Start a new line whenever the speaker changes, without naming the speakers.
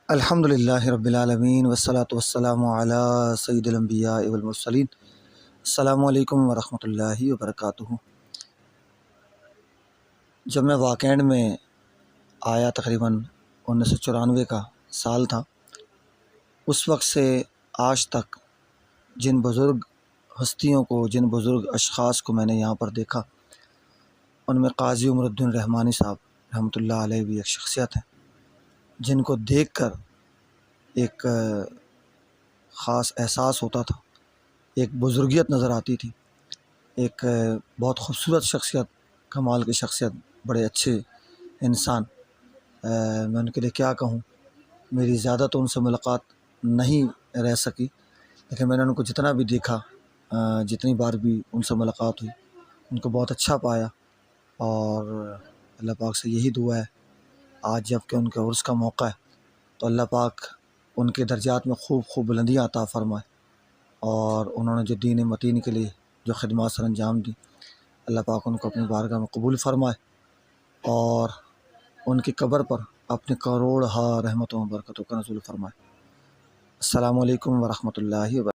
الحمدللہ رب العالمین والصلاة والسلام علی سید الانبیاء والمرسلین۔ السلام علیکم ورحمۃ اللہ وبرکاتہ۔ جب میں واقعین میں آیا تقریباً 1994 کا سال تھا، اس وقت سے آج تک جن بزرگ ہستیوں کو، جن بزرگ اشخاص کو میں نے یہاں پر دیکھا، ان میں قاضی عمر الدین رحمانی صاحب رحمۃ اللہ علیہ بھی ایک شخصیت ہیں، جن کو دیکھ کر ایک خاص احساس ہوتا تھا، ایک بزرگیت نظر آتی تھی، ایک بہت خوبصورت شخصیت، کمال کی شخصیت، بڑے اچھے انسان۔ میں ان کے لیے کیا کہوں، میری زیادہ تو ان سے ملاقات نہیں رہ سکی، لیکن میں نے ان کو جتنا بھی دیکھا، جتنی بار بھی ان سے ملاقات ہوئی، ان کو بہت اچھا پایا، اور اللہ پاک سے یہی دعا ہے آج جب کہ ان کے عرس کا موقع ہے تو اللہ پاک ان کے درجات میں خوب خوب بلندیاں عطا فرمائے، اور انہوں نے جو دین متین کے لیے جو خدمات سر انجام دی، اللہ پاک ان کو اپنی بارگاہ میں قبول فرمائے، اور ان کی قبر پر اپنے کروڑ رحمتوں و برکتوں کا نزول فرمائے۔ السلام علیکم ورحمۃ اللہ وبرکاتہ۔